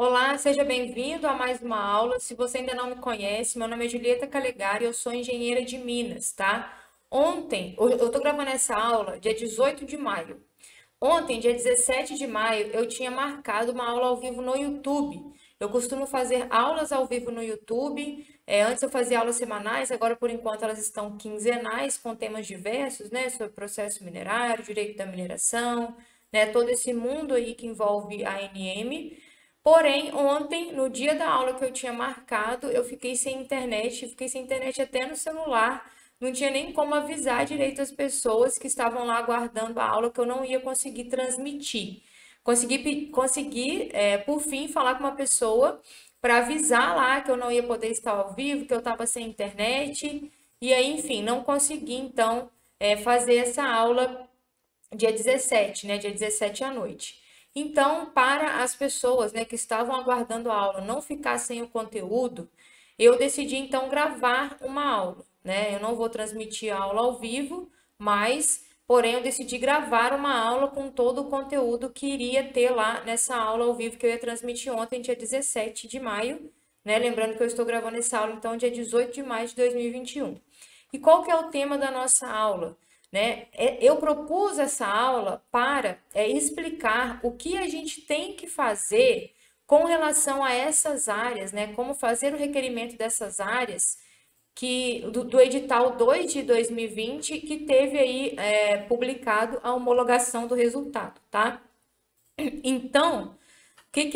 Olá, seja bem-vindo a mais uma aula. Se você ainda não me conhece, meu nome é Julieta Calegari, eu sou engenheira de Minas, tá? Eu tô gravando essa aula dia 18 de maio. Ontem, dia 17 de maio, eu tinha marcado uma aula ao vivo no YouTube. Eu costumo fazer aulas ao vivo no YouTube. Antes eu fazia aulas semanais, agora por enquanto elas estão quinzenais, com temas diversos, né? Sobre processo minerário, direito da mineração, né? Todo esse mundo aí que envolve a ANM. Porém, ontem, no dia da aula que eu tinha marcado, eu fiquei sem internet até no celular. Não tinha nem como avisar direito as pessoas que estavam lá aguardando a aula que eu não ia conseguir transmitir. Por fim, falar com uma pessoa para avisar lá que eu não ia poder estar ao vivo, que eu estava sem internet. E aí, enfim, não consegui, então, fazer essa aula dia 17, né? Dia 17 à noite. Então, para as pessoas, né, que estavam aguardando a aula não ficar sem o conteúdo, eu decidi então gravar uma aula, né? Eu não vou transmitir a aula ao vivo, mas, porém, eu decidi gravar uma aula com todo o conteúdo que iria ter lá nessa aula ao vivo que eu ia transmitir ontem, dia 17 de maio, né? Lembrando que eu estou gravando essa aula então dia 18 de maio de 2021. E qual que é o tema da nossa aula? Né? Eu propus essa aula para explicar o que a gente tem que fazer com relação a essas áreas, né? Como fazer o requerimento dessas áreas do edital 2 de 2020 que teve aí publicado a homologação do resultado, tá? Então,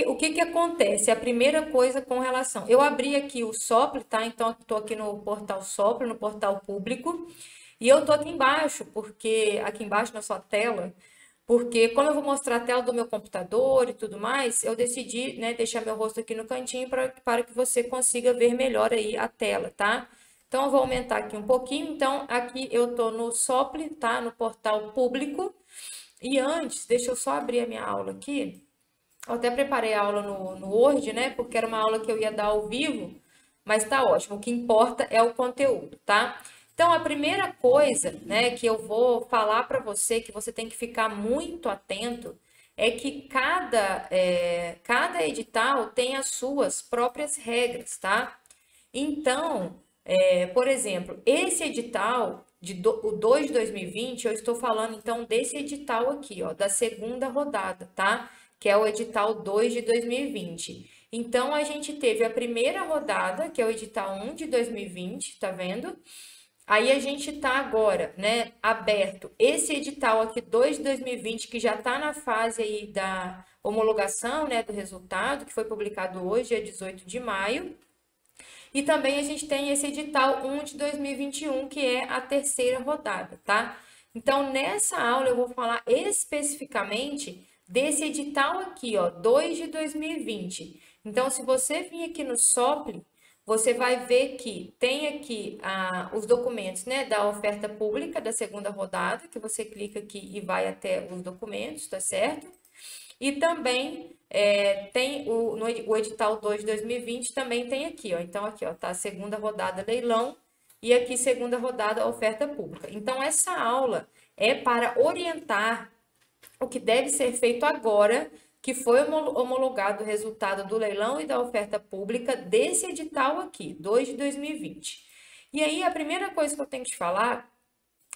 o que acontece? A primeira coisa com relação. Eu abri aqui o Sopli, tá? Então, estou aqui no portal Sopli, no portal público. E eu tô aqui embaixo, porque aqui embaixo na sua tela, porque como eu vou mostrar a tela do meu computador e tudo mais, eu decidi, né, deixar meu rosto aqui no cantinho para que você consiga ver melhor aí a tela, tá? Então, eu vou aumentar aqui um pouquinho. Então, aqui eu tô no Sopli, tá? No portal público. E antes, deixa eu só abrir a minha aula aqui. Eu até preparei a aula no Word, né? Porque era uma aula que eu ia dar ao vivo, mas tá ótimo. O que importa é o conteúdo, tá? Então, a primeira coisa, né, que eu vou falar para você, que você tem que ficar muito atento, é que cada edital tem as suas próprias regras, tá? Então, por exemplo, esse edital, o 2 de 2020, eu estou falando então desse edital aqui, ó, da segunda rodada, tá? Que é o edital 2 de 2020. Então, a gente teve a primeira rodada, que é o edital 1 de 2020, tá vendo? Aí a gente tá agora, né, aberto esse edital aqui 2 de 2020, que já tá na fase aí da homologação, né, do resultado, que foi publicado hoje, dia 18 de maio. E também a gente tem esse edital 1 de 2021, que é a terceira rodada, tá? Então, nessa aula eu vou falar especificamente desse edital aqui, ó, 2 de 2020. Então, se você vir aqui no SOPLE, você vai ver que tem aqui os documentos, né, da oferta pública da segunda rodada, que você clica aqui e vai até os documentos, tá certo? E também tem o edital 2 de 2020 também tem aqui, ó. Então, aqui, ó, tá a segunda rodada leilão e aqui segunda rodada oferta pública. Então, essa aula é para orientar o que deve ser feito agora, que foi homologado o resultado do leilão e da oferta pública desse edital aqui, 2 de 2020. E aí, a primeira coisa que eu tenho que te falar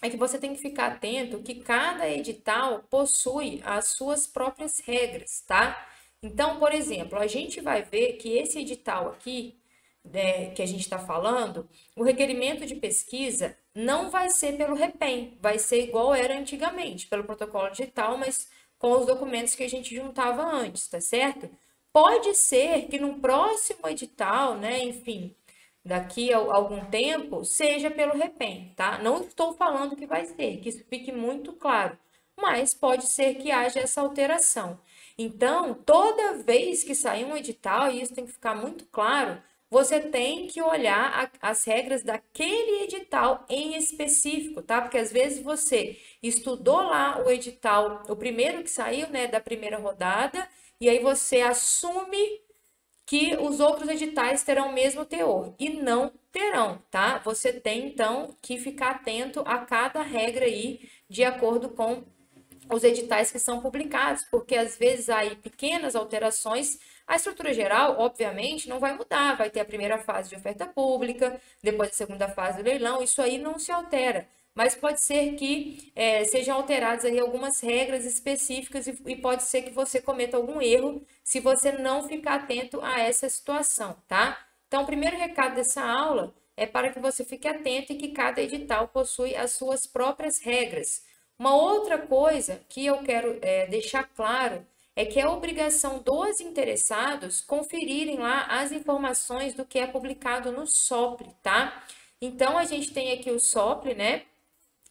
é que você tem que ficar atento que cada edital possui as suas próprias regras, tá? Então, por exemplo, a gente vai ver que esse edital aqui, né, que a gente está falando, o requerimento de pesquisa não vai ser pelo REPEM, vai ser igual era antigamente, pelo protocolo digital, mas com os documentos que a gente juntava antes, tá certo? Pode ser que no próximo edital, né, enfim, daqui a algum tempo, seja pelo REPEM, tá? Não estou falando que vai ser, que isso fique muito claro, mas pode ser que haja essa alteração. Então, toda vez que sair um edital, e isso tem que ficar muito claro, você tem que olhar as regras daquele edital em específico, tá? Porque às vezes você estudou lá o edital, o primeiro que saiu, né, da primeira rodada, e aí você assume que os outros editais terão o mesmo teor e não terão, tá? Você tem então que ficar atento a cada regra aí de acordo com os editais que são publicados, porque às vezes há aí pequenas alterações. A estrutura geral, obviamente, não vai mudar, vai ter a primeira fase de oferta pública, depois a segunda fase do leilão, isso aí não se altera. Mas pode ser que sejam alteradas aí algumas regras específicas e pode ser que você cometa algum erro se você não ficar atento a essa situação, tá? Então, o primeiro recado dessa aula é para que você fique atento e que cada edital possui as suas próprias regras. Uma outra coisa que eu quero deixar claro é que é obrigação dos interessados conferirem lá as informações do que é publicado no SOPLE, tá? Então, a gente tem aqui o SOPLE, né?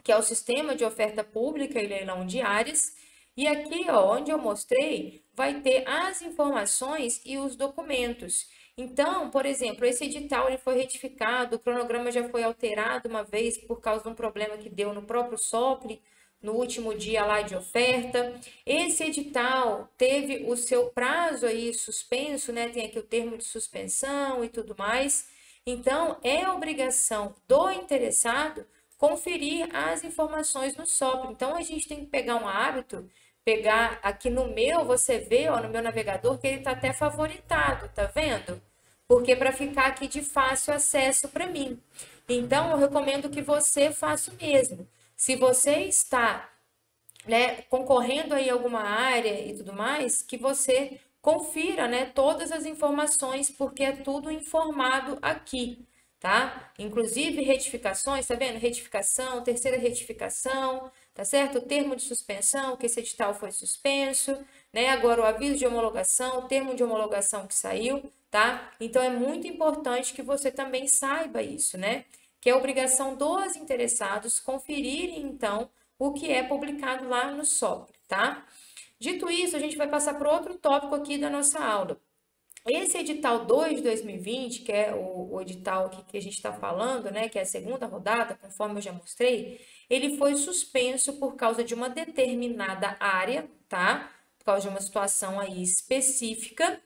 Que é o Sistema de Oferta Pública e Leilão de Áreas. E aqui, ó, onde eu mostrei, vai ter as informações e os documentos. Então, por exemplo, esse edital ele foi retificado, o cronograma já foi alterado uma vez por causa de um problema que deu no próprio SOPLE, no último dia lá de oferta. Esse edital teve o seu prazo aí suspenso, né? Tem aqui o termo de suspensão e tudo mais. Então, é obrigação do interessado conferir as informações no SOPLE. Então, a gente tem que pegar um hábito, pegar aqui no meu, você vê, ó, no meu navegador, que ele está até favoritado, tá vendo? Porque para ficar aqui de fácil acesso para mim. Então, eu recomendo que você faça o mesmo. Se você está, né, concorrendo aí a alguma área e tudo mais, que você confira, né, todas as informações, porque é tudo informado aqui, tá? Inclusive retificações, tá vendo? Retificação, terceira retificação, tá certo? O termo de suspensão, que esse edital foi suspenso, né? Agora o aviso de homologação, o termo de homologação que saiu, tá? Então é muito importante que você também saiba isso, né? Que é obrigação dos interessados conferirem, então, o que é publicado lá no SOPLE, tá? Dito isso, a gente vai passar para outro tópico aqui da nossa aula. Esse edital 2 de 2020, que é o edital aqui que a gente está falando, né, que é a segunda rodada, conforme eu já mostrei, ele foi suspenso por causa de uma determinada área, tá? Por causa de uma situação aí específica.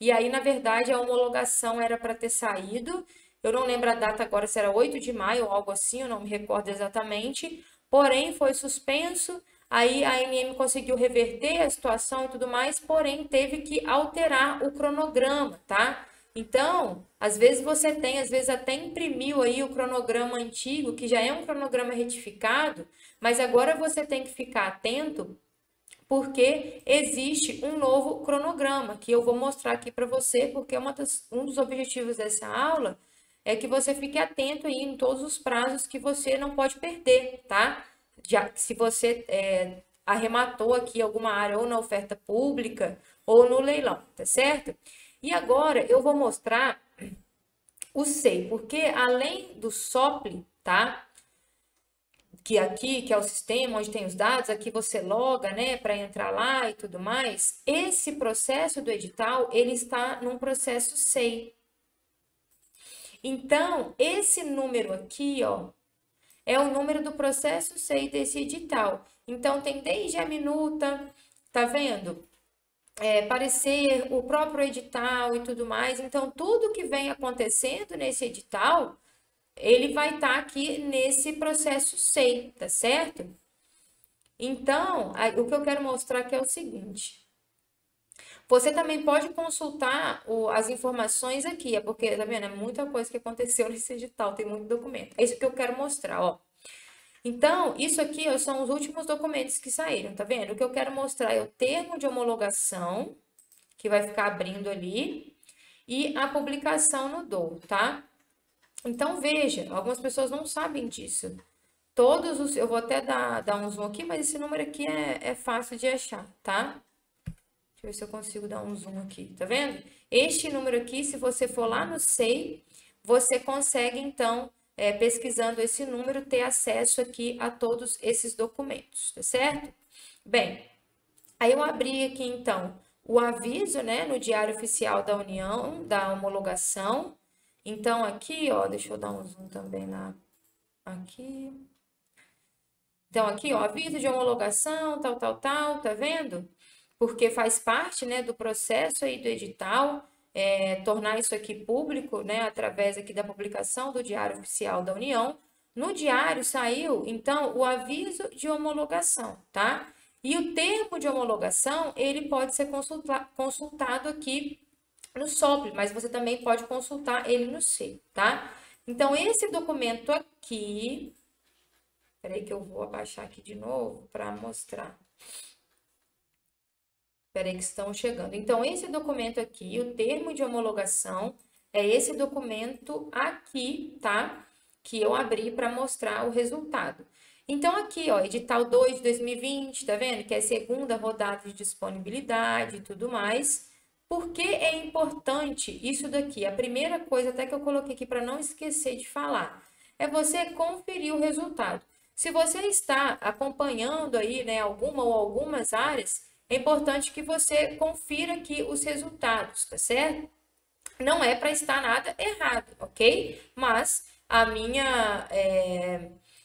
E aí, na verdade, a homologação era para ter saído. Eu não lembro a data agora, se era 8 de maio ou algo assim, eu não me recordo exatamente. Porém, foi suspenso. Aí a ANM conseguiu reverter a situação e tudo mais, porém teve que alterar o cronograma, tá? Então, às vezes você tem, às vezes até imprimiu aí o cronograma antigo, que já é um cronograma retificado, mas agora você tem que ficar atento porque existe um novo cronograma que eu vou mostrar aqui para você, porque um dos objetivos dessa aula é que você fique atento aí em todos os prazos que você não pode perder, tá? Já se você arrematou aqui alguma área ou na oferta pública ou no leilão, tá certo? E agora eu vou mostrar o SEI, porque além do SOPLE, tá? Que aqui, que é o sistema onde tem os dados, aqui você loga, né, para entrar lá e tudo mais. Esse processo do edital, ele está num processo SEI. Então, esse número aqui, ó, é o número do processo SEI desse edital. Então, tem desde a minuta, tá vendo? Parecer, o próprio edital e tudo mais. Então, tudo que vem acontecendo nesse edital, ele vai estar aqui nesse processo SEI, tá certo? Então, o que eu quero mostrar aqui é o seguinte. Você também pode consultar as informações aqui, porque, tá vendo? É muita coisa que aconteceu nesse edital, tem muito documento. É isso que eu quero mostrar, ó. Então, isso aqui ó, são os últimos documentos que saíram, tá vendo? O que eu quero mostrar é o termo de homologação, que vai ficar abrindo ali, e a publicação no DOU, tá? Então, veja, algumas pessoas não sabem disso. Eu vou até dar um zoom aqui, mas esse número aqui é fácil de achar, tá? Deixa eu ver se eu consigo dar um zoom aqui, tá vendo? Este número aqui, se você for lá no SEI, você consegue, então, pesquisando esse número, ter acesso aqui a todos esses documentos, tá certo? Bem, aí eu abri aqui, então, o aviso, né, no Diário Oficial da União, da homologação. Então, aqui, ó, deixa eu dar um zoom também aqui. Então, aqui, ó, aviso de homologação, tal, tá vendo? Porque faz parte, né, do processo aí do edital, tornar isso aqui público, né, através aqui da publicação do Diário Oficial da União. No diário saiu, então, o aviso de homologação, tá? E o termo de homologação, ele pode ser consultado aqui no SOP, mas você também pode consultar ele no SEI, tá? Então, esse documento aqui... Espera aí que eu vou abaixar aqui de novo para mostrar. Espera aí que estão chegando. Então, esse documento aqui, o termo de homologação, é esse documento aqui, tá? Que eu abri para mostrar o resultado. Então, aqui, ó, edital 2 de 2020, tá vendo? Que é a segunda rodada de disponibilidade e tudo mais. Por que é importante isso daqui? A primeira coisa, até que eu coloquei aqui para não esquecer de falar, é você conferir o resultado. Se você está acompanhando aí, né, alguma ou algumas áreas, é importante que você confira aqui os resultados, tá certo? Não é para estar nada errado, ok? Mas a minha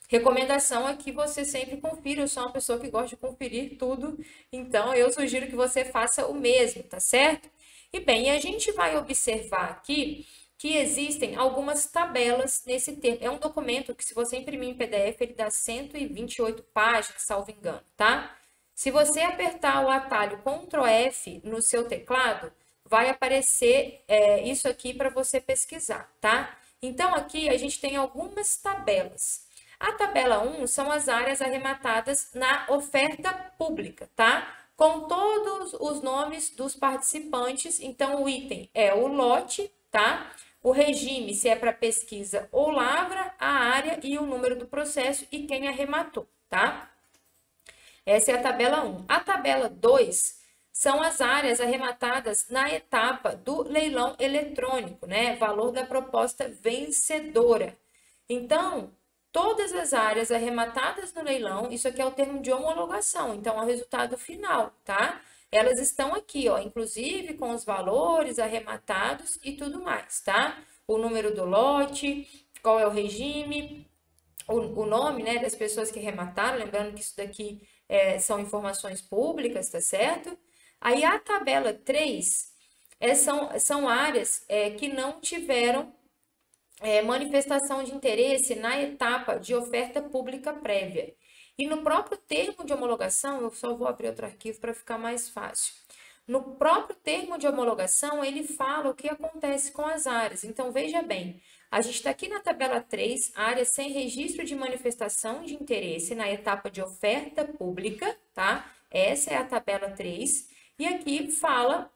recomendação é que você sempre confira. Eu sou uma pessoa que gosta de conferir tudo, então eu sugiro que você faça o mesmo, tá certo? E bem, a gente vai observar aqui que existem algumas tabelas nesse termo. É um documento que, se você imprimir em PDF, ele dá 128 páginas, salvo engano, tá? Se você apertar o atalho Ctrl F no seu teclado, vai aparecer isso aqui para você pesquisar, tá? Então, aqui a gente tem algumas tabelas. A tabela 1 são as áreas arrematadas na oferta pública, tá? Com todos os nomes dos participantes. Então, o item é o lote, tá? O regime, se é para pesquisa ou lavra, a área e o número do processo e quem arrematou, tá? Essa é a tabela 1. A tabela 2 são as áreas arrematadas na etapa do leilão eletrônico, né? Valor da proposta vencedora. Então, todas as áreas arrematadas no leilão, isso aqui é o termo de homologação, então é o resultado final, tá? Elas estão aqui, ó, inclusive com os valores arrematados e tudo mais, tá? O número do lote, qual é o regime, o nome, né, das pessoas que arremataram, lembrando que isso daqui são informações públicas, tá certo? Aí a tabela 3 são áreas que não tiveram manifestação de interesse na etapa de oferta pública prévia. E no próprio termo de homologação, eu só vou abrir outro arquivo para ficar mais fácil. No próprio termo de homologação, ele fala o que acontece com as áreas. Então, veja bem, a gente está aqui na tabela 3, áreas sem registro de manifestação de interesse na etapa de oferta pública, tá? Essa é a tabela 3. E aqui fala,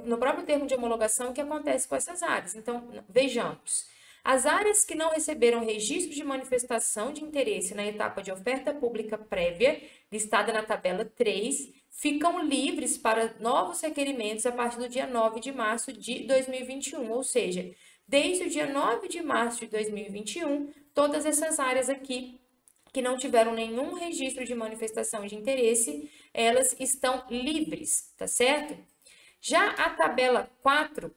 no próprio termo de homologação, o que acontece com essas áreas. Então, vejamos. As áreas que não receberam registro de manifestação de interesse na etapa de oferta pública prévia, listada na tabela 3, ficam livres para novos requerimentos a partir do dia 9 de março de 2021, ou seja, desde o dia 9 de março de 2021, todas essas áreas aqui que não tiveram nenhum registro de manifestação de interesse, elas estão livres, tá certo? Já a tabela 4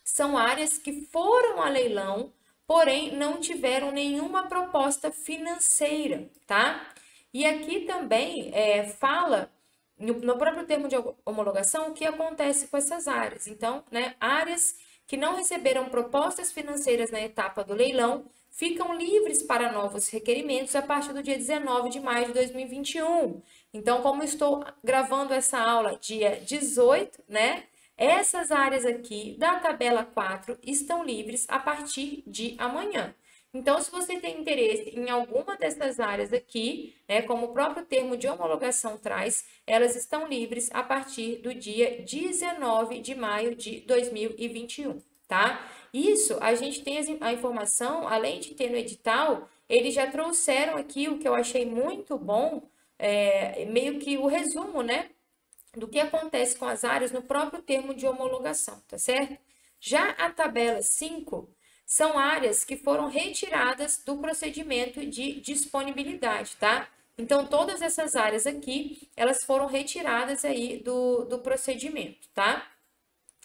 são áreas que foram a leilão, porém não tiveram nenhuma proposta financeira, tá? E aqui também fala, no próprio termo de homologação, o que acontece com essas áreas. Então, né, áreas que não receberam propostas financeiras na etapa do leilão ficam livres para novos requerimentos a partir do dia 19 de maio de 2021. Então, como estou gravando essa aula dia 18, né? Essas áreas aqui da tabela 4 estão livres a partir de amanhã. Então, se você tem interesse em alguma dessas áreas aqui, né, como o próprio termo de homologação traz, elas estão livres a partir do dia 19 de maio de 2021, tá? Isso, a gente tem a informação, além de ter no edital, eles já trouxeram aqui o que eu achei muito bom, meio que o resumo, né, do que acontece com as áreas no próprio termo de homologação, tá certo? Já a tabela 5 são áreas que foram retiradas do procedimento de disponibilidade, tá? Então, todas essas áreas aqui, elas foram retiradas aí do procedimento, tá?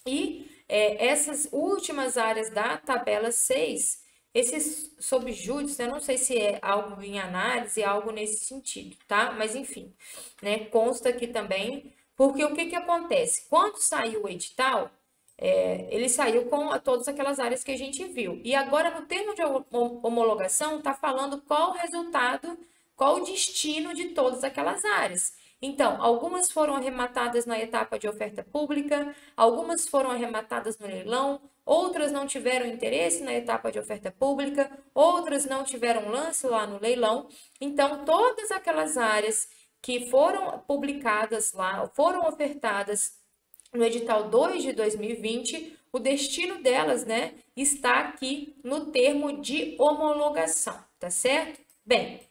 E essas últimas áreas da tabela 6, esses subjúdice, eu não sei se é algo em análise, algo nesse sentido, tá? Mas, enfim, né, consta aqui também. Porque o que acontece? Quando saiu o edital, ele saiu com todas aquelas áreas que a gente viu. E agora, no termo de homologação, está falando qual o resultado, qual o destino de todas aquelas áreas. Então, algumas foram arrematadas na etapa de oferta pública, algumas foram arrematadas no leilão, outras não tiveram interesse na etapa de oferta pública, outras não tiveram lance lá no leilão. Então, todas aquelas áreas que foram publicadas lá, foram ofertadas no edital 2 de 2020, o destino delas, né, está aqui no termo de homologação, tá certo? Bem,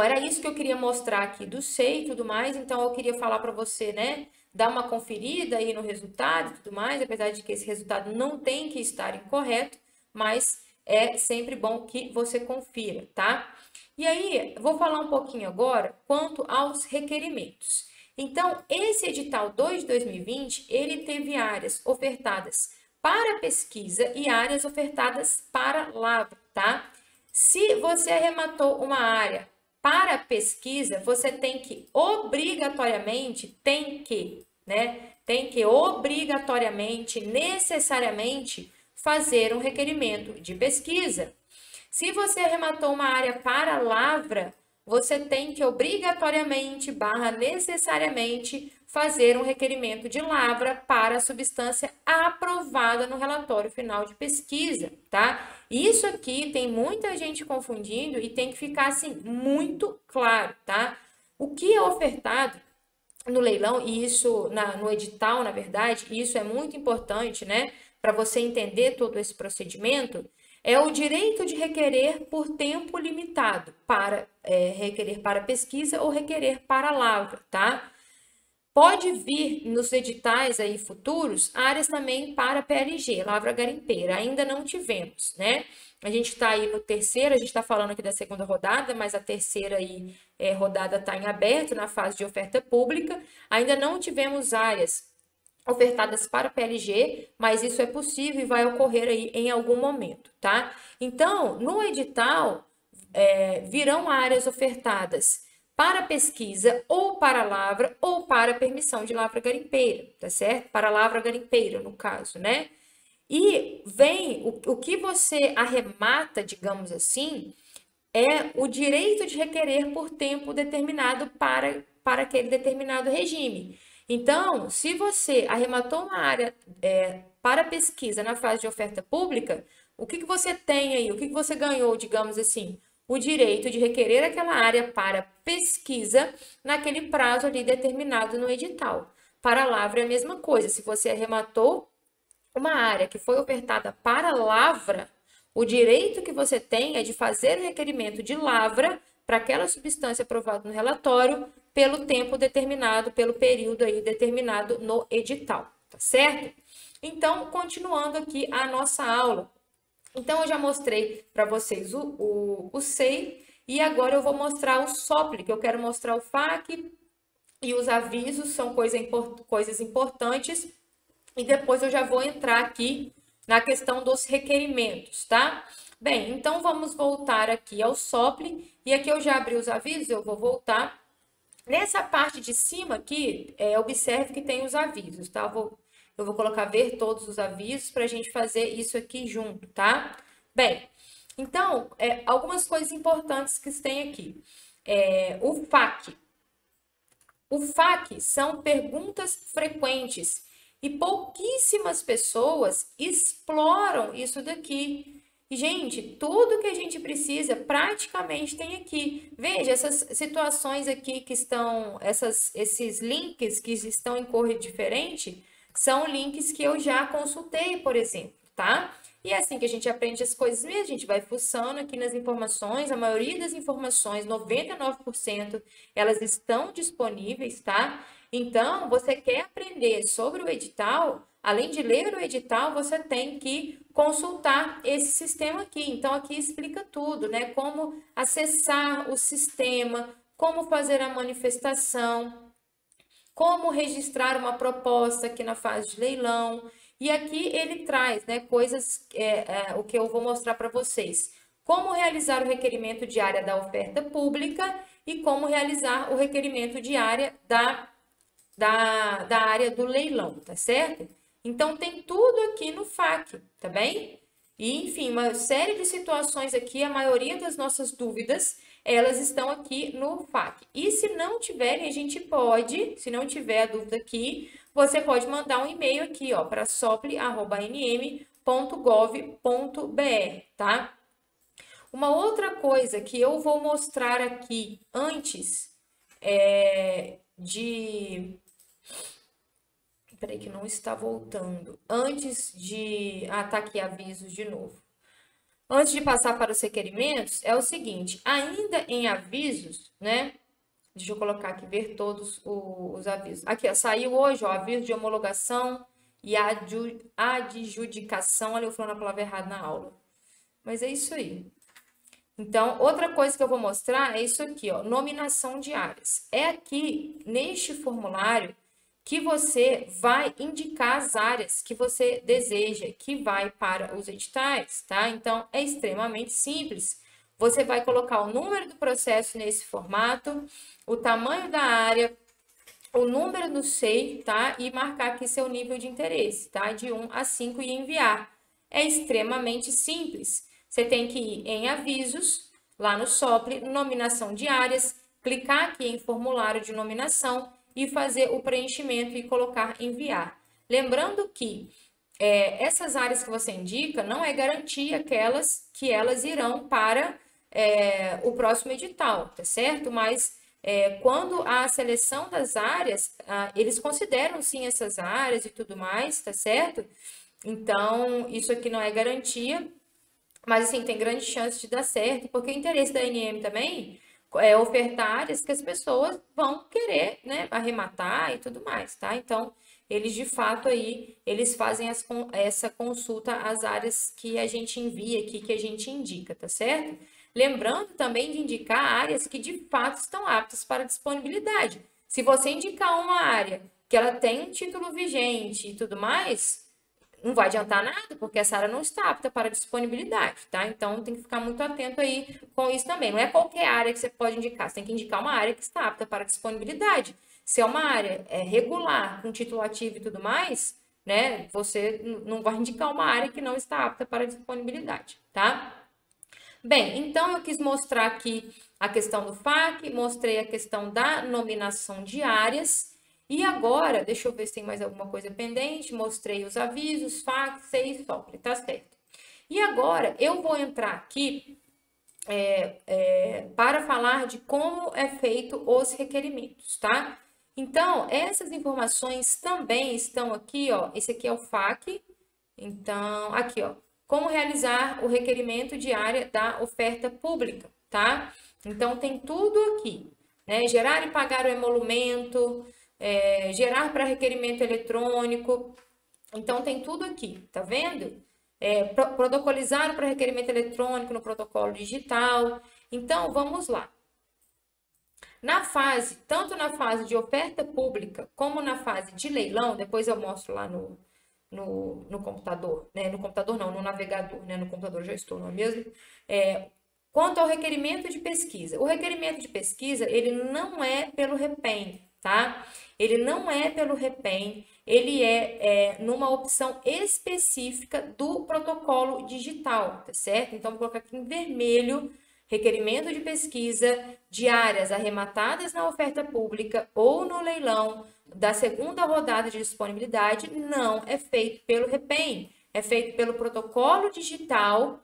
era isso que eu queria mostrar aqui do SEI e tudo mais, então eu queria falar para você, né, dar uma conferida aí no resultado e tudo mais, apesar de que esse resultado não tem que estar incorreto, mas é sempre bom que você confira, tá? E aí, vou falar um pouquinho agora quanto aos requerimentos. Então, esse edital 2 de 2020, ele teve áreas ofertadas para pesquisa e áreas ofertadas para lavra, tá? Se você arrematou uma área para pesquisa, você tem que obrigatoriamente, obrigatoriamente, necessariamente fazer um requerimento de pesquisa. Se você arrematou uma área para lavra, você tem que obrigatoriamente, necessariamente, fazer um requerimento de lavra para a substância aprovada no relatório final de pesquisa, tá? Isso aqui tem muita gente confundindo e tem que ficar, assim, muito claro, tá? O que é ofertado no leilão, e isso no edital, na verdade, e isso é muito importante, né? Para você entender todo esse procedimento, é o direito de requerer por tempo limitado para requerer para pesquisa ou requerer para lavra, tá? Pode vir nos editais aí futuros áreas também para PLG, lavra garimpeira. Ainda não tivemos, né? A gente está aí no terceiro, a gente está falando aqui da segunda rodada, mas a terceira aí, rodada está em aberto, na fase de oferta pública. Ainda não tivemos áreas ofertadas para PLG, mas isso é possível e vai ocorrer aí em algum momento, tá? Então, no edital, virão áreas ofertadas para pesquisa ou para lavra ou para permissão de lavra garimpeira, tá certo? Para lavra garimpeira, no caso, né? E vem o que você arremata, digamos assim, é o direito de requerer por tempo determinado para aquele determinado regime. Então, se você arrematou uma área para pesquisa na fase de oferta pública, o que você tem aí? O que você ganhou, digamos assim? O direito de requerer aquela área para pesquisa naquele prazo ali determinado no edital. Para a lavra é a mesma coisa. Se você arrematou uma área que foi ofertada para lavra, o direito que você tem é de fazer o requerimento de lavra para aquela substância aprovada no relatório pelo tempo determinado, pelo período aí determinado no edital, tá certo? Então, continuando aqui a nossa aula. Então, eu já mostrei para vocês o SEI e agora eu vou mostrar o SOPLE, que eu quero mostrar o FAQ e os avisos, são coisas importantes. E depois eu já vou entrar aqui na questão dos requerimentos, tá? Bem, então vamos voltar aqui ao SOPLE. E aqui eu já abri os avisos, eu vou voltar. Nessa parte de cima aqui, observe que tem os avisos, tá? Eu vou colocar ver todos os avisos para a gente fazer isso aqui junto, tá? Bem, então, algumas coisas importantes que tem aqui. O FAQ. O FAQ são perguntas frequentes e pouquíssimas pessoas exploram isso daqui. E, gente, tudo que a gente precisa praticamente tem aqui. Veja, essas situações aqui que estão, esses links que estão em cor diferente, são links que eu já consultei, por exemplo, tá? E é assim que a gente aprende as coisas mesmo, a gente vai fuçando aqui nas informações, a maioria das informações, 99%, elas estão disponíveis, tá? Então, você quer aprender sobre o edital, além de ler o edital, você tem que consultar esse sistema aqui. Então, aqui explica tudo, né? Como acessar o sistema, como fazer a manifestação, como registrar uma proposta aqui na fase de leilão. E aqui ele traz, né, coisas, o que eu vou mostrar para vocês. Como realizar o requerimento de área da oferta pública e como realizar o requerimento de área da área do leilão, tá certo? Então, tem tudo aqui no FAQ, tá bem? E, enfim, uma série de situações aqui, a maioria das nossas dúvidas, elas estão aqui no FAQ. E se não tiverem, a gente pode, se não tiver a dúvida aqui, você pode mandar um e-mail aqui, ó, para sople@nm.gov.br, tá? Uma outra coisa que eu vou mostrar aqui antes de... Peraí que não está voltando. Antes de... Ah, tá aqui avisos de novo. Antes de passar para os requerimentos, é o seguinte, ainda em avisos, né? Deixa eu colocar aqui, ver todos os avisos. Aqui, ó, saiu hoje, ó, aviso de homologação e adjudicação. Olha, eu falando a palavra errada na aula. Mas é isso aí. Então, outra coisa que eu vou mostrar é isso aqui, ó, nominação de áreas. É aqui, neste formulário, que você vai indicar as áreas que você deseja que vai para os editais, tá? Então, é extremamente simples. Você vai colocar o número do processo nesse formato, o tamanho da área, o número do SEI, tá? E marcar aqui seu nível de interesse, tá? De 1 a 5 e enviar. É extremamente simples. Você tem que ir em avisos, lá no Sople, nominação de áreas, clicar aqui em formulário de nominação e fazer o preenchimento e colocar enviar. Lembrando que essas áreas que você indica não é garantia que elas irão para o próximo edital, tá certo? Mas quando a seleção das áreas, eles consideram sim essas áreas e tudo mais, tá certo? Então, isso aqui não é garantia, mas assim, tem grande chance de dar certo, porque o interesse da ANM também é ofertar áreas que as pessoas vão querer, né, arrematar e tudo mais, tá? Então, eles de fato aí, eles fazem essa consulta às áreas que a gente envia aqui, que a gente indica, tá certo? Lembrando também de indicar áreas que de fato estão aptas para disponibilidade. Se você indicar uma área que ela tem um título vigente e tudo mais, não vai adiantar nada, porque essa área não está apta para disponibilidade, tá? Então, tem que ficar muito atento aí com isso também. Não é qualquer área que você pode indicar, você tem que indicar uma área que está apta para disponibilidade. Se é uma área regular, com título ativo e tudo mais, né? Você não vai indicar uma área que não está apta para disponibilidade, tá? Bem, então eu quis mostrar aqui a questão do FAQ, mostrei a questão da nominação de áreas. E agora, deixa eu ver se tem mais alguma coisa pendente. Mostrei os avisos, FAQ, SEI e Sople, tá certo. E agora eu vou entrar aqui para falar de como é feito os requerimentos, tá? Então, essas informações também estão aqui, ó. Esse aqui é o FAQ. Então, aqui, ó. Como realizar o requerimento de área da oferta pública, tá? Então, tem tudo aqui, né? Gerar e pagar o emolumento, gerar para requerimento eletrônico. Então, tem tudo aqui, tá vendo? Protocolizar para requerimento eletrônico no protocolo digital. Então, vamos lá. Tanto na fase de oferta pública como na fase de leilão, depois eu mostro lá no computador, né? No computador não, no navegador, né? No computador já estou, não é mesmo? Quanto ao requerimento de pesquisa. O requerimento de pesquisa, ele não é pelo REPEN, tá? Ele não é pelo REPEN, ele é numa opção específica do protocolo digital, tá certo? Então, vou colocar aqui em vermelho, requerimento de pesquisa de áreas arrematadas na oferta pública ou no leilão da segunda rodada de disponibilidade não é feito pelo REPEN, é feito pelo protocolo digital,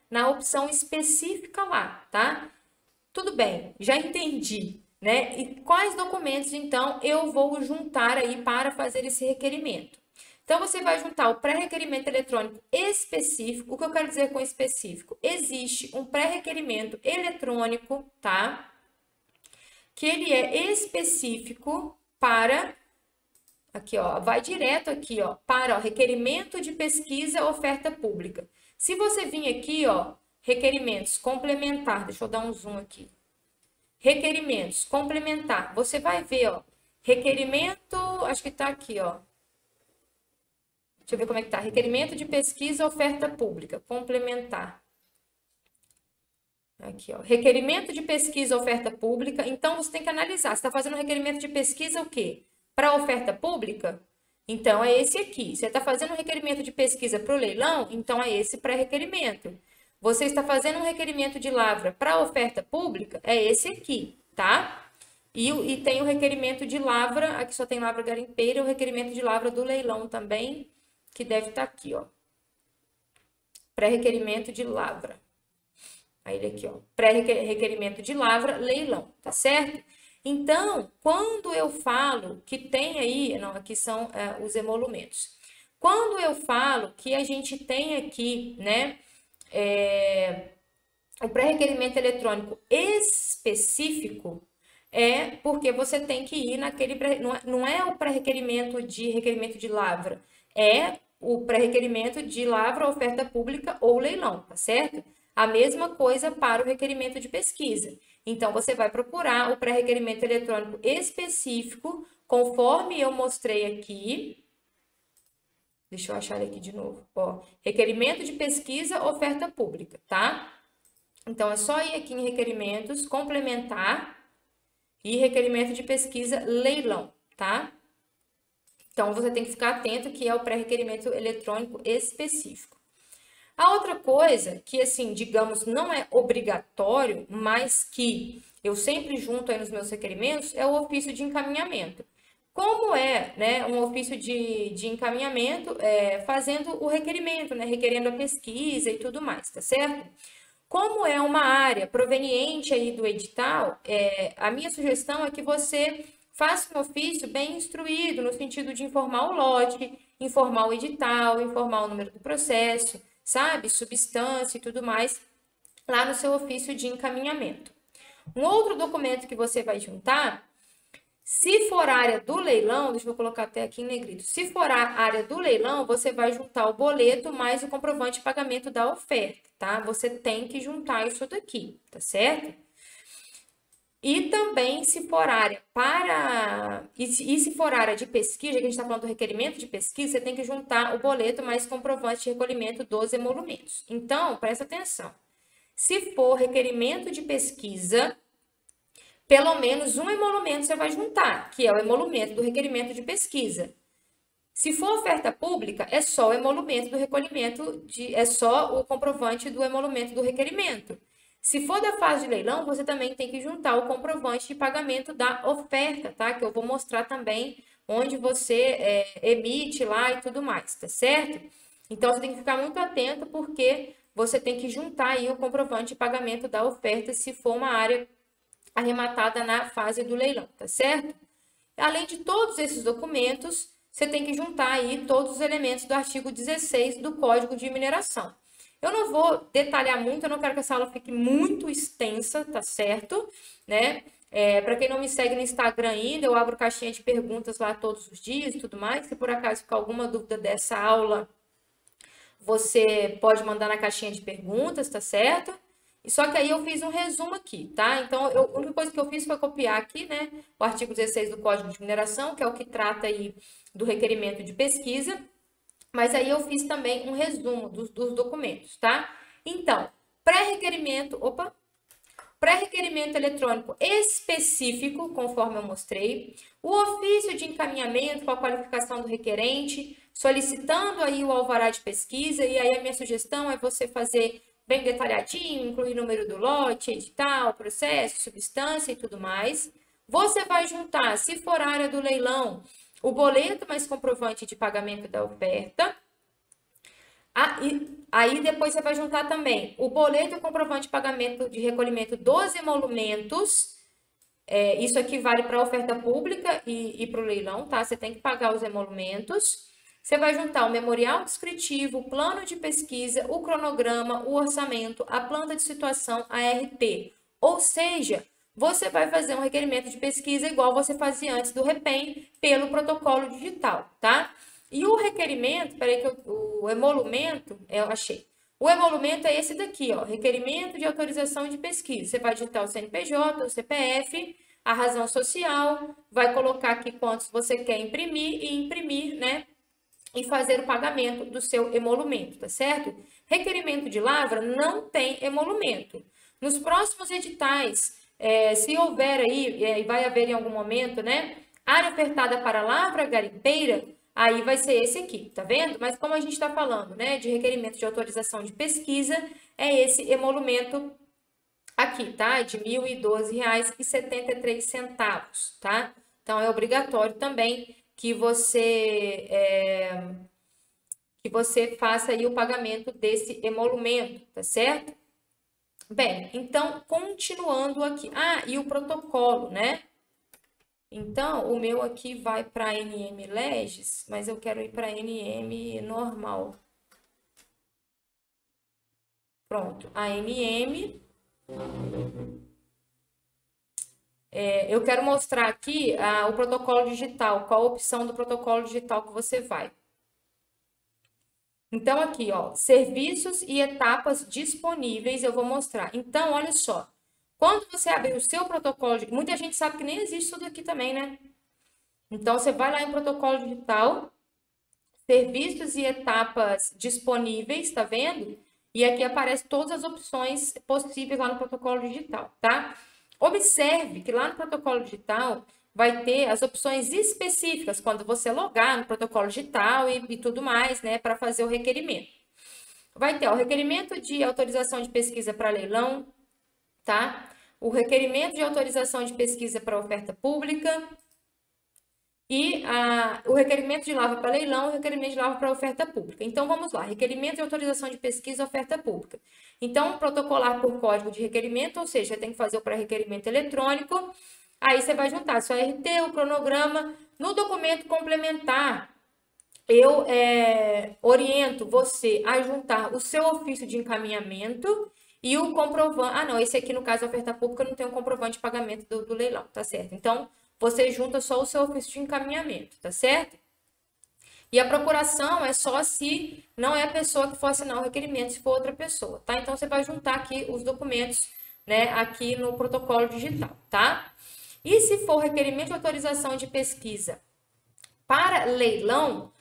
na opção específica lá, tá? Tudo bem, já entendi, né? E quais documentos, então, eu vou juntar aí para fazer esse requerimento? Então, você vai juntar o pré-requerimento eletrônico específico. O que eu quero dizer com específico? Existe um pré-requerimento eletrônico, tá? Que ele é específico para... Aqui, ó, vai direto aqui, ó, para requerimento de pesquisa oferta pública. Se você vir aqui, ó, requerimentos complementar, deixa eu dar um zoom aqui. Requerimentos complementar, você vai ver, ó, requerimento, acho que tá aqui, ó. Deixa eu ver como é que tá. Requerimento de pesquisa oferta pública, complementar. Aqui, ó. Requerimento de pesquisa oferta pública. Então, você tem que analisar. Você está fazendo um requerimento de pesquisa o quê? Para oferta pública? Então, é esse aqui. Você está fazendo um requerimento de pesquisa para o leilão? Então, é esse pré-requerimento. Você está fazendo um requerimento de lavra para oferta pública? É esse aqui, tá? E tem o requerimento de lavra, aqui só tem lavra garimpeira, o requerimento de lavra do leilão também, que deve estar aqui, ó. Pré-requerimento de lavra. Aí ele aqui, ó. Pré-requerimento de lavra, leilão, tá certo? Então, quando eu falo que tem aí, não, aqui são os emolumentos. Quando eu falo que a gente tem aqui, né, o pré-requerimento eletrônico específico, é porque você tem que ir naquele, não é o pré-requerimento de lavra, é o pré-requerimento de lavra, oferta pública ou leilão, tá certo? A mesma coisa para o requerimento de pesquisa. Então, você vai procurar o pré-requerimento eletrônico específico, conforme eu mostrei aqui. Deixa eu achar ele aqui de novo. Ó, requerimento de pesquisa, oferta pública, tá? Então, é só ir aqui em requerimentos, complementar e requerimento de pesquisa, leilão, tá? Então, você tem que ficar atento que é o pré-requerimento eletrônico específico. A outra coisa que, assim, digamos, não é obrigatório, mas que eu sempre junto aí nos meus requerimentos, é o ofício de encaminhamento. Como é, né, um ofício de encaminhamento, fazendo o requerimento, né, requerendo a pesquisa e tudo mais, tá certo? Como é uma área proveniente aí do edital, a minha sugestão é que você faça um ofício bem instruído, no sentido de informar o lote, informar o edital, informar o número do processo, sabe? Substância e tudo mais, lá no seu ofício de encaminhamento. Um outro documento que você vai juntar, se for área do leilão, deixa eu colocar até aqui em negrito, se for a área do leilão, você vai juntar o boleto mais o comprovante de pagamento da oferta, tá? Você tem que juntar isso daqui, tá certo? E também, se for área se for área de pesquisa, que a gente está falando do requerimento de pesquisa, você tem que juntar o boleto mais comprovante de recolhimento dos emolumentos. Então, presta atenção. Se for requerimento de pesquisa, pelo menos um emolumento você vai juntar, que é o emolumento do requerimento de pesquisa. Se for oferta pública, é só o emolumento do recolhimento, é só o comprovante do emolumento do requerimento. Se for da fase de leilão, você também tem que juntar o comprovante de pagamento da oferta, tá? Que eu vou mostrar também onde você emite lá e tudo mais, tá certo? Então, você tem que ficar muito atento porque você tem que juntar aí o comprovante de pagamento da oferta se for uma área arrematada na fase do leilão, tá certo? Além de todos esses documentos, você tem que juntar aí todos os elementos do artigo 16 do Código de Mineração. Eu não vou detalhar muito, eu não quero que essa aula fique muito extensa, tá certo? Né? Para quem não me segue no Instagram ainda, eu abro caixinha de perguntas lá todos os dias e tudo mais. Se por acaso ficar alguma dúvida dessa aula, você pode mandar na caixinha de perguntas, tá certo? E só que aí eu fiz um resumo aqui, tá? Então, a única coisa que eu fiz foi copiar aqui, né, o artigo 16 do Código de Mineração, que é o que trata aí do requerimento de pesquisa, mas aí eu fiz também um resumo dos documentos, tá? Então, pré-requerimento eletrônico específico, conforme eu mostrei, o ofício de encaminhamento com a qualificação do requerente, solicitando aí o alvará de pesquisa, e aí a minha sugestão é você fazer bem detalhadinho, incluir número do lote, edital, processo, substância e tudo mais. Você vai juntar, se for área do leilão, o boleto mais comprovante de pagamento da oferta. Aí depois você vai juntar também o boleto e o comprovante de pagamento de recolhimento dos emolumentos. Isso aqui vale para a oferta pública e para o leilão, tá? Você tem que pagar os emolumentos. Você vai juntar o memorial descritivo, o plano de pesquisa, o cronograma, o orçamento, a planta de situação, a RT. Ou seja, você vai fazer um requerimento de pesquisa igual você fazia antes do REPEM pelo protocolo digital, tá? E o requerimento, peraí que o emolumento, eu achei. O emolumento é esse daqui, ó, requerimento de autorização de pesquisa. Você vai digitar o CNPJ, o CPF, a razão social, vai colocar aqui quantos você quer imprimir e imprimir, né? E fazer o pagamento do seu emolumento, tá certo? Requerimento de lavra não tem emolumento. Nos próximos editais, se houver aí, e vai haver em algum momento, né? Área ofertada para lavra garimpeira, aí vai ser esse aqui, tá vendo? Mas como a gente está falando, né, de requerimento de autorização de pesquisa, é esse emolumento aqui, tá? De R$ 1.012,73, tá? Então, é obrigatório também que você faça aí o pagamento desse emolumento, tá certo? Bem, então, continuando aqui. Ah, e o protocolo, né? Então, o meu aqui vai para NM Legis, mas eu quero ir para NM normal. Pronto, a NM. Eu quero mostrar aqui o protocolo digital, qual a opção do protocolo digital que você vai. Então, aqui, ó, serviços e etapas disponíveis, eu vou mostrar. Então, olha só, quando você abrir o seu protocolo, muita gente sabe que nem existe isso daqui também, né? Então, você vai lá em protocolo digital, serviços e etapas disponíveis, tá vendo? E aqui aparece todas as opções possíveis lá no protocolo digital, tá? Observe que lá no protocolo digital vai ter as opções específicas quando você logar no protocolo digital e tudo mais, né, para fazer o requerimento. Vai ter o requerimento de autorização de pesquisa para leilão, tá? O requerimento de autorização de pesquisa para oferta pública e o requerimento de lavra para leilão e o requerimento de lavra para oferta pública. Então, vamos lá. Requerimento de autorização de pesquisa e oferta pública. Então, protocolar por código de requerimento, ou seja, tem que fazer o pré-requerimento eletrônico. Aí, você vai juntar sua RT, o cronograma. No documento complementar, eu oriento você a juntar o seu ofício de encaminhamento e o comprovante. Ah, não, esse aqui, no caso da oferta pública, não tem um comprovante de pagamento do leilão, tá certo? Então, você junta só o seu ofício de encaminhamento, tá certo? E a procuração é só se não é a pessoa que for assinar o requerimento, se for outra pessoa, tá? Então, você vai juntar aqui os documentos, né, aqui no protocolo digital, tá? E se for requerimento de autorização de pesquisa para leilão,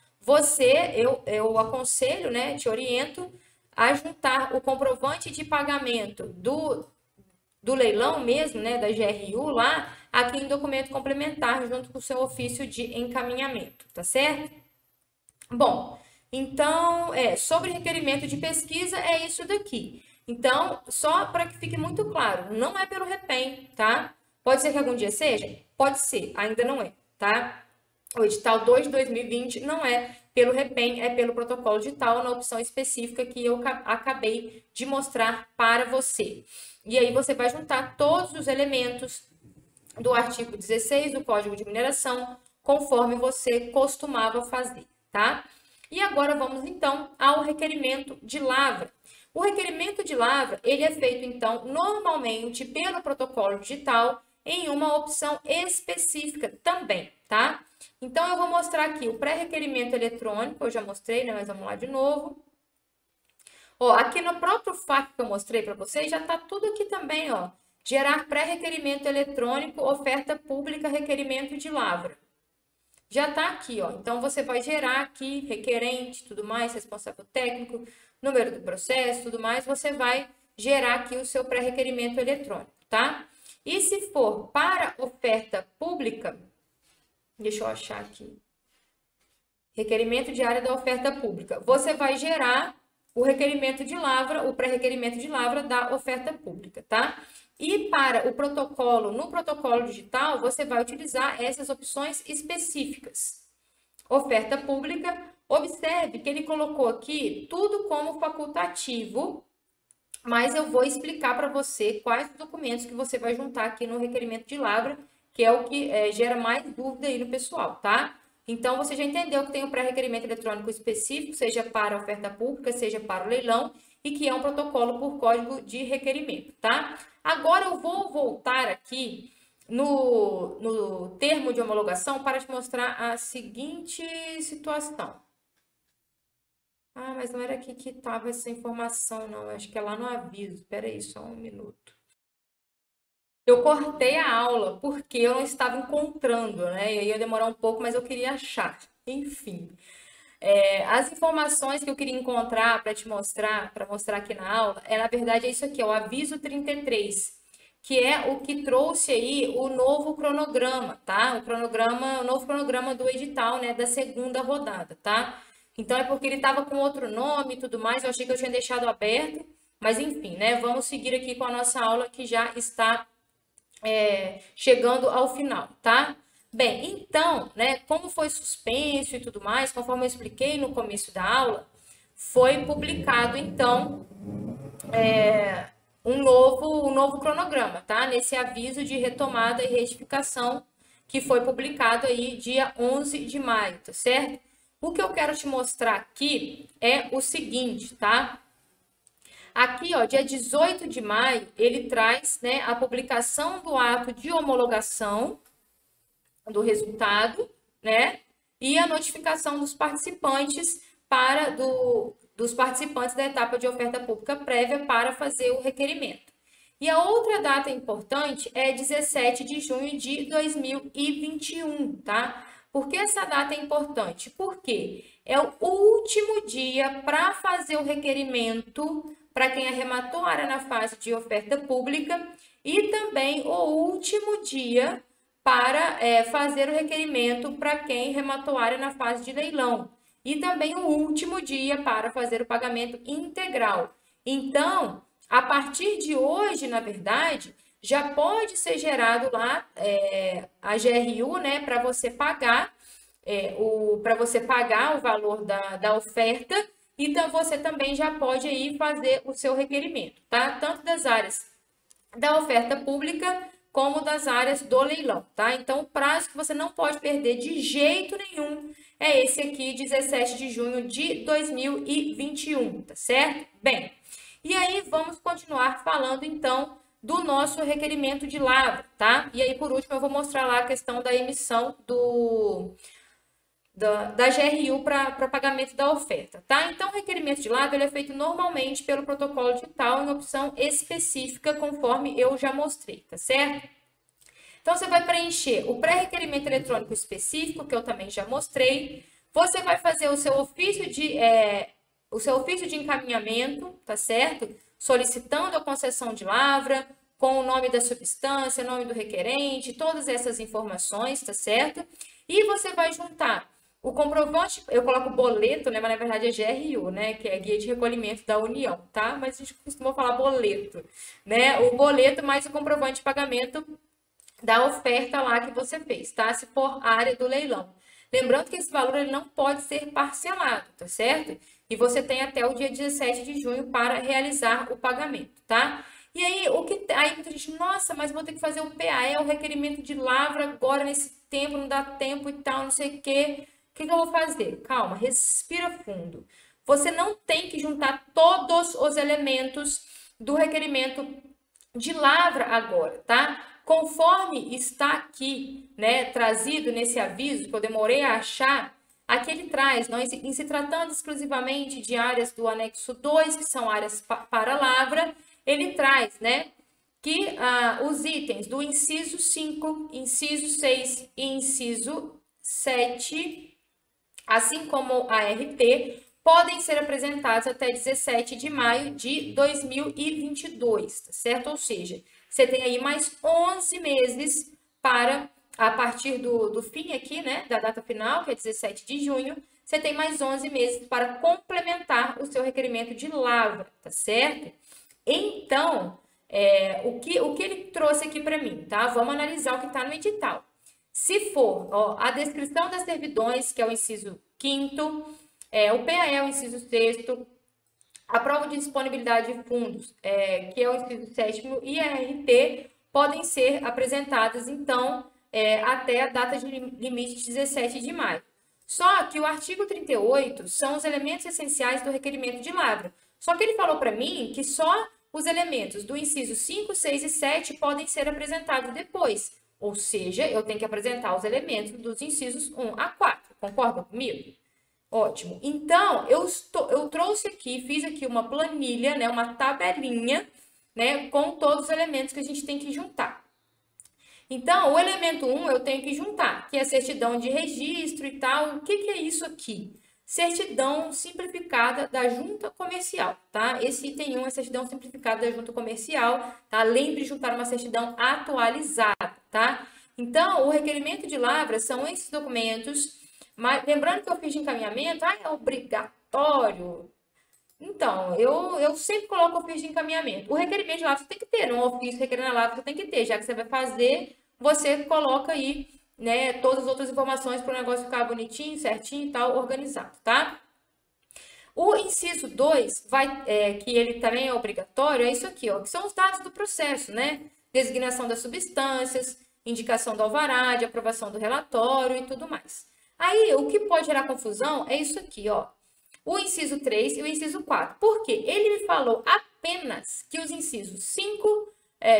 eu aconselho, né, te oriento a juntar o comprovante de pagamento do leilão mesmo, né, da GRU lá, aqui em documento complementar, junto com o seu ofício de encaminhamento, tá certo? Bom, então, sobre requerimento de pesquisa, é isso daqui. Então, só para que fique muito claro, não é pelo REPEM, tá? Pode ser que algum dia seja? Pode ser, ainda não é, tá? O edital 2 de 2020 não é pelo REPEM, é pelo protocolo digital, na opção específica que eu acabei de mostrar para você. E aí você vai juntar todos os elementos do artigo 16 do Código de Mineração, conforme você costumava fazer, tá? E agora vamos então ao requerimento de lavra. O requerimento de lavra, ele é feito então normalmente pelo protocolo digital em uma opção específica também, tá? Então eu vou mostrar aqui o pré-requerimento eletrônico, eu já mostrei, né, mas vamos lá de novo. Ó, aqui no próprio FAQ que eu mostrei para vocês, já tá tudo aqui também, ó. Gerar pré-requerimento eletrônico, oferta pública, requerimento de lavra. Já tá aqui, ó. Então, você vai gerar aqui requerente, tudo mais, responsável técnico, número do processo, tudo mais. Você vai gerar aqui o seu pré-requerimento eletrônico, tá? E se for para oferta pública, deixa eu achar aqui. Requerimento de área da oferta pública. Você vai gerar o requerimento de lavra, o pré-requerimento de lavra da oferta pública, tá? E para o protocolo, no protocolo digital, você vai utilizar essas opções específicas. Oferta pública, observe que ele colocou aqui tudo como facultativo, mas eu vou explicar para você quais documentos que você vai juntar aqui no requerimento de lavra, que é o que gera mais dúvida aí no pessoal, tá? Então, você já entendeu que tem um pré-requerimento eletrônico específico, seja para a oferta pública, seja para o leilão, e que é um protocolo por código de requerimento, tá? Agora, eu vou voltar aqui no termo de homologação para te mostrar a seguinte situação. Ah, mas não era aqui que estava essa informação, não. Acho que é lá no aviso. Espera aí, só um minuto. Eu cortei a aula porque eu não estava encontrando, né? E aí ia demorar um pouco, mas eu queria achar. Enfim, as informações que eu queria encontrar para te mostrar, para mostrar aqui na aula, na verdade é isso aqui, é o aviso 33, que é o que trouxe aí o novo cronograma, tá? O novo cronograma do edital, né, da segunda rodada, tá? Então é porque ele estava com outro nome e tudo mais, eu achei que eu tinha deixado aberto, mas enfim, né? Vamos seguir aqui com a nossa aula que já está chegando ao final, tá? Bem, então, né, como foi suspenso e tudo mais, conforme eu expliquei no começo da aula, foi publicado, então, um novo cronograma, tá? Nesse aviso de retomada e retificação que foi publicado aí dia 11 de maio, tá certo? O que eu quero te mostrar aqui é o seguinte, tá? Aqui, ó, dia 18 de maio, ele traz, né, a publicação do ato de homologação do resultado, né, e a notificação dos participantes dos participantes da etapa de oferta pública prévia para fazer o requerimento. E a outra data importante é 17 de junho de 2021, tá? Por que essa data é importante? Porque é o último dia para fazer o requerimento para quem arrematou a área na fase de oferta pública e também o último dia para fazer o requerimento para quem arrematou a área na fase de leilão e também o último dia para fazer o pagamento integral. Então, a partir de hoje, na verdade, já pode ser gerado lá a GRU, né, para você pagar o valor da oferta, então você também já pode aí fazer o seu requerimento, tá? Tanto das áreas da oferta pública como das áreas do leilão, tá? Então, o prazo que você não pode perder de jeito nenhum é esse aqui, 17 de junho de 2021, tá certo? Bem, e aí vamos continuar falando, então, do nosso requerimento de lavra, tá? E aí, por último, eu vou mostrar lá a questão da emissão da GRU para pagamento da oferta, tá? Então, o requerimento de lavra ele é feito normalmente pelo protocolo digital em opção específica, conforme eu já mostrei, tá certo? Então, você vai preencher o pré-requerimento eletrônico específico, que eu também já mostrei. Você vai fazer o seu ofício de encaminhamento, tá certo? Solicitando a concessão de lavra, com o nome da substância, nome do requerente, todas essas informações, tá certo? E você vai juntar o comprovante, eu coloco boleto, né? Mas na verdade é GRU, né? Que é Guia de Recolhimento da União, tá? Mas a gente costuma falar boleto, né? O boleto mais o comprovante de pagamento da oferta lá que você fez, tá? Se for a área do leilão. Lembrando que esse valor ele não pode ser parcelado, tá certo? E você tem até o dia 17 de junho para realizar o pagamento, tá? E aí, aí muita gente, nossa, mas vou ter que fazer o PA, o requerimento de lavra agora nesse tempo, não dá tempo e tal, não sei o quê. O que eu vou fazer? Calma, respira fundo. Você não tem que juntar todos os elementos do requerimento de lavra agora, tá? Conforme está aqui, né, trazido nesse aviso, que eu demorei a achar, aqui ele traz, em se tratando exclusivamente de áreas do anexo 2, que são áreas para lavra, ele traz, né, que os itens do inciso 5, inciso 6 e inciso 7, assim como a RT, podem ser apresentados até 17 de maio de 2022, tá certo? Ou seja, você tem aí mais 11 meses para, a partir do fim aqui, né, da data final, que é 17 de junho, você tem mais 11 meses para complementar o seu requerimento de lavra, tá certo? Então, o que ele trouxe aqui para mim, tá? Vamos analisar o que está no edital. Se for a descrição das servidões, que é o inciso 5º, o PAE é o inciso 6º, a prova de disponibilidade de fundos, que é o inciso 7º, e a RT podem ser apresentadas, então, até a data de limite de 17 de maio. Só que o artigo 38 são os elementos essenciais do requerimento de lavra. Só que ele falou para mim que só os elementos do inciso 5, 6 e 7 podem ser apresentados depois. Ou seja, eu tenho que apresentar os elementos dos incisos 1 a 4. Concordam comigo? Ótimo. Então, eu trouxe aqui, fiz aqui uma planilha, né, uma tabelinha, né, com todos os elementos que a gente tem que juntar. Então, o elemento 1 eu tenho que juntar, que é a certidão de registro e tal. O que é isso aqui? certidão simplificada da junta comercial, tá? Esse item 1 é certidão simplificada da junta comercial, tá? Lembre de juntar uma certidão atualizada, tá? Então, o requerimento de lavra são esses documentos, mas lembrando que eu fiz de encaminhamento, é obrigatório. Então, eu sempre coloco ofício de encaminhamento. O requerimento de lavra você tem que ter, no ofício requerendo a lavra você tem que ter, já que você vai fazer, você coloca aí, né, todas as outras informações para o negócio ficar bonitinho, certinho e tal, organizado, tá? O inciso 2, que ele também é obrigatório, é isso aqui, ó, que são os dados do processo, né? Designação das substâncias, indicação do alvará, de aprovação do relatório e tudo mais. Aí, o que pode gerar confusão é isso aqui, ó. O inciso 3 e o inciso 4. Por quê? Ele me falou apenas que os incisos 5,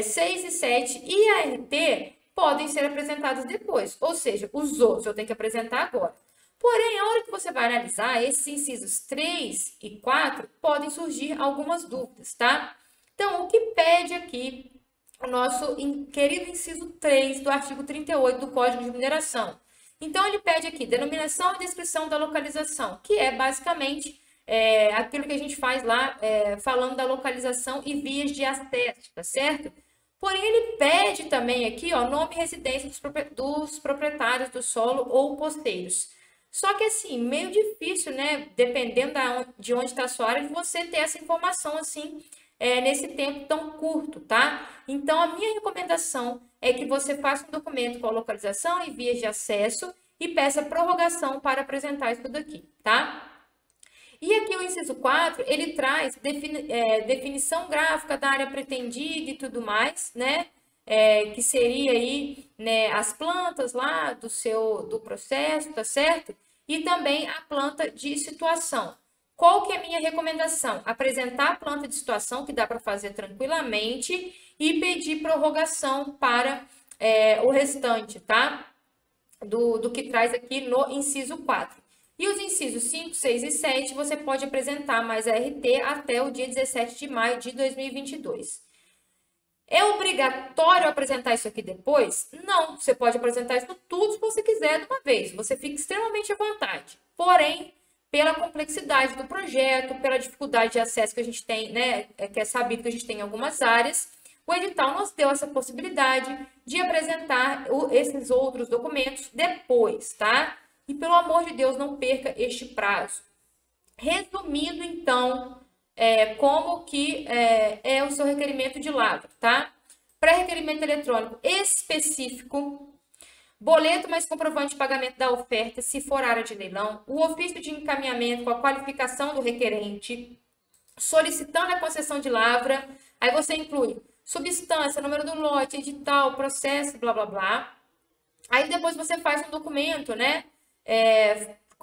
6 e 7 e a RT podem ser apresentados depois. Ou seja, os outros eu tenho que apresentar agora. Porém, a hora que você vai analisar, esses incisos 3 e 4 podem surgir algumas dúvidas, tá? Então, o que pede aqui o nosso querido inciso 3 do artigo 38 do Código de Mineração? Então, ele pede aqui denominação e descrição da localização, que é basicamente aquilo que a gente faz lá, falando da localização e vias de acesso, tá certo? Porém, ele pede também aqui, ó, nome e residência dos proprietários do solo ou posteiros. Só que assim, meio difícil, né? Dependendo de onde está a sua área, de você ter essa informação assim, nesse tempo tão curto, tá? Então, a minha recomendação é que você faça um documento com a localização e vias de acesso e peça prorrogação para apresentar isso daqui, tá? E aqui o inciso 4, ele traz definição gráfica da área pretendida e tudo mais, né? Que seria aí, né, as plantas lá do processo, tá certo? E também a planta de situação. Qual que é a minha recomendação? Apresentar a planta de situação, que dá para fazer tranquilamente, e pedir prorrogação para o restante, tá? Do que traz aqui no inciso 4. E os incisos 5, 6 e 7, você pode apresentar mais a RT até o dia 17 de maio de 2022. É obrigatório apresentar isso aqui depois? Não, você pode apresentar isso tudo se você quiser de uma vez. Você fica extremamente à vontade. Porém, pela complexidade do projeto, pela dificuldade de acesso que a gente tem, né, que é sabido que a gente tem em algumas áreas, o edital nos deu essa possibilidade de apresentar esses outros documentos depois, tá? E pelo amor de Deus, não perca este prazo. Resumindo, então, como que é o seu requerimento de lavra, tá? Pré-requerimento eletrônico específico, boleto mais comprovante de pagamento da oferta, se for área de leilão, o ofício de encaminhamento com a qualificação do requerente, solicitando a concessão de lavra, aí você inclui substância, número do lote, edital, processo, blá, blá, blá. Aí depois você faz um documento, né,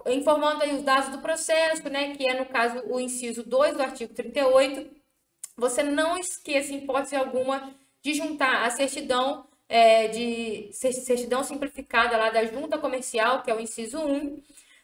informando aí os dados do processo, né, que é, no caso, o inciso 2 do artigo 38. Você não esqueça, em hipótese alguma, de juntar a certidão, de certidão simplificada lá da junta comercial, que é o inciso 1.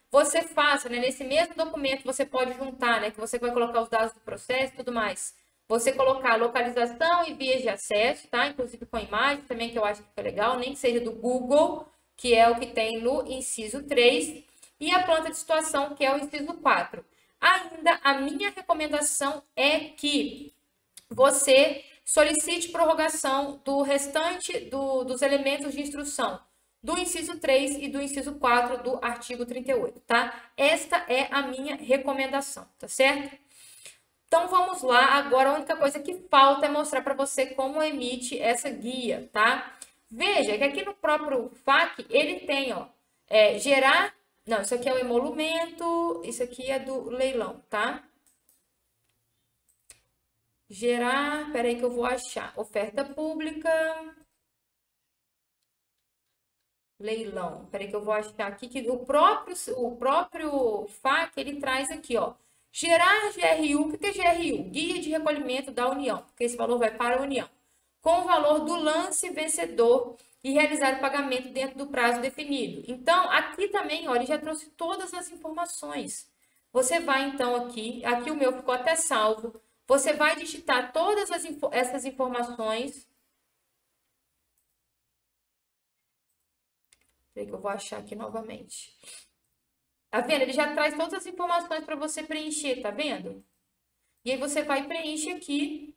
Você faça, né, nesse mesmo documento, você pode juntar, né, que você vai colocar os dados do processo e tudo mais. Você colocar localização e vias de acesso, tá? Inclusive com imagem também, que eu acho que fica legal, nem que seja do Google, que é o que tem no inciso 3, e a planta de situação, que é o inciso 4. Ainda, a minha recomendação é que você solicite prorrogação do restante dos elementos de instrução do inciso 3 e do inciso 4 do artigo 38, tá? Esta é a minha recomendação, tá certo? Então, vamos lá. Agora, a única coisa que falta é mostrar para você como emite essa guia, tá? Veja que aqui no próprio FAQ, ele tem, ó, gerar... Não, isso aqui é o emolumento, isso aqui é do leilão, tá? Gerar, peraí que eu vou achar. Oferta pública... Leilão, peraí que eu vou achar aqui, que o próprio FAQ, ele traz aqui, ó. Gerar GRU, o que é GRU? Guia de Recolhimento da União, porque esse valor vai para a União. Com o valor do lance vencedor e realizar o pagamento dentro do prazo definido. Então, aqui também, ó, ele já trouxe todas as informações. Você vai, então, aqui o meu ficou até salvo. Você vai digitar todas essas informações. Peraí que eu vou achar aqui novamente. Tá vendo? Ele já traz todas as informações para você preencher, tá vendo? E aí você vai preencher aqui,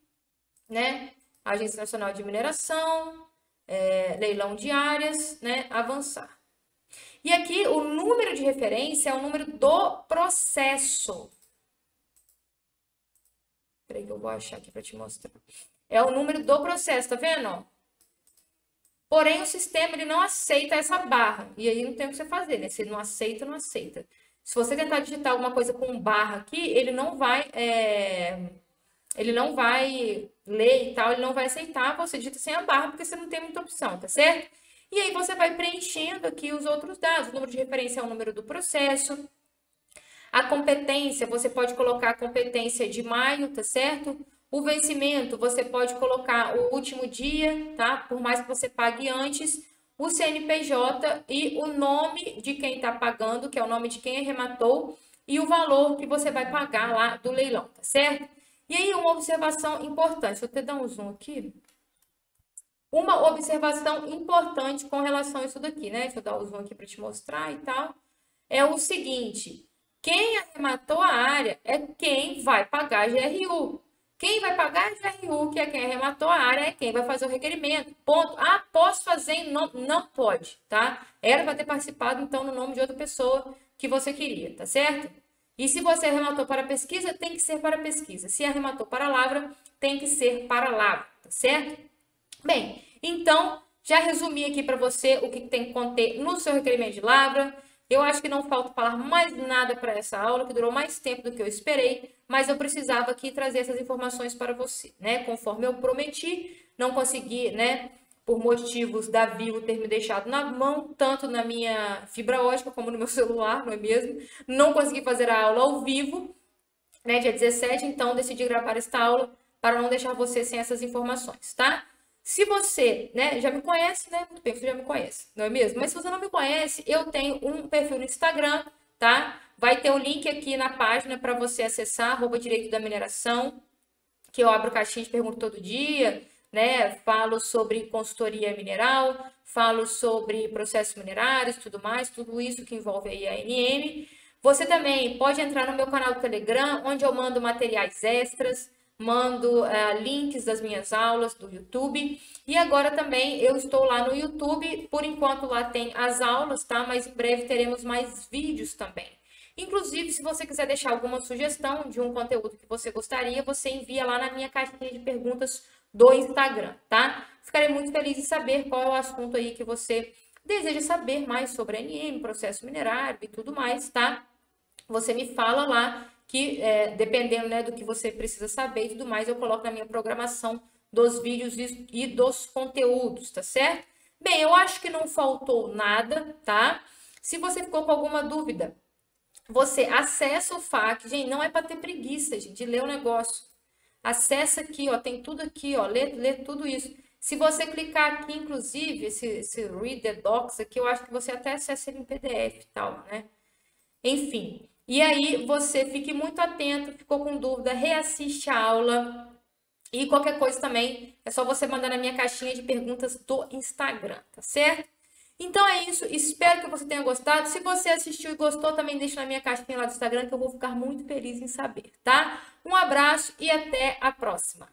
né? Agência Nacional de Mineração, leilão de áreas, né? Avançar. E aqui o número de referência é o número do processo. Peraí que eu vou achar aqui para te mostrar. É o número do processo, tá vendo? Porém, o sistema ele não aceita essa barra. E aí não tem o que você fazer, né? Se ele não aceita, não aceita. Se você tentar digitar alguma coisa com barra aqui, ele não vai ler e tal, ele não vai aceitar. Você digita sem a barra, porque você não tem muita opção, tá certo? E aí você vai preenchendo aqui os outros dados. O número de referência é o número do processo. A competência, você pode colocar a competência de maio, tá certo? O vencimento, você pode colocar o último dia, tá? Por mais que você pague antes. O CNPJ e o nome de quem está pagando, que é o nome de quem arrematou, e o valor que você vai pagar lá do leilão, tá certo? E aí, uma observação importante. Deixa eu até dar um zoom aqui. Uma observação importante com relação a isso daqui, né? Deixa eu dar o zoom aqui para te mostrar e tal. É o seguinte: quem arrematou a área é quem vai pagar a GRU. Quem vai pagar a GRU, que é quem arrematou a área, é quem vai fazer o requerimento. Ponto. Ah, posso fazer? Não, não pode, tá? Era para ter participado, então, no nome de outra pessoa que você queria, tá certo? E se você arrematou para pesquisa, tem que ser para pesquisa. Se arrematou para lavra, tem que ser para lavra, tá certo? Bem, então, já resumi aqui para você o que tem que conter no seu requerimento de lavra. Eu acho que não falta falar mais nada para essa aula, que durou mais tempo do que eu esperei, mas eu precisava aqui trazer essas informações para você, né? Conforme eu prometi, não consegui, né? Por motivos da Vivo ter me deixado na mão, tanto na minha fibra ótica como no meu celular, não é mesmo? Não consegui fazer a aula ao vivo, né? Dia 17, então decidi gravar esta aula para não deixar você sem essas informações, tá? Se você, né, já me conhece, né? Muito bem, você já me conhece, não é mesmo? Mas se você não me conhece, eu tenho um perfil no Instagram, tá? Vai ter o link aqui na página para você acessar, @direito da mineração, que eu abro caixinha de perguntas todo dia, né? Falo sobre consultoria mineral, falo sobre processos minerários, tudo mais, tudo isso que envolve aí a ANM. Você também pode entrar no meu canal do Telegram, onde eu mando materiais extras, mando links das minhas aulas do YouTube. E agora também eu estou lá no YouTube, por enquanto lá tem as aulas, tá? Mas em breve teremos mais vídeos também. Inclusive, se você quiser deixar alguma sugestão de um conteúdo que você gostaria, você envia lá na minha caixinha de perguntas do Instagram, tá? Ficarei muito feliz em saber qual é o assunto aí que você deseja saber mais sobre ANM, processo minerário e tudo mais, tá? Você me fala lá que, dependendo, né, do que você precisa saber e tudo mais, eu coloco na minha programação dos vídeos e dos conteúdos, tá certo? Bem, eu acho que não faltou nada, tá? Se você ficou com alguma dúvida, você acessa o FAQ. Gente, não é para ter preguiça, gente, de ler o negócio. Acessa aqui, ó, tem tudo aqui, ó, lê tudo isso. Se você clicar aqui, inclusive, esse Read the Docs aqui, eu acho que você até acessa ele em PDF e tal, né? Enfim, e aí você fique muito atento, ficou com dúvida, reassiste a aula. E qualquer coisa também, é só você mandar na minha caixinha de perguntas do Instagram, tá certo? Então é isso, espero que você tenha gostado. Se você assistiu e gostou, também deixa na minha caixinha lá do Instagram, que eu vou ficar muito feliz em saber, tá? Um abraço e até a próxima!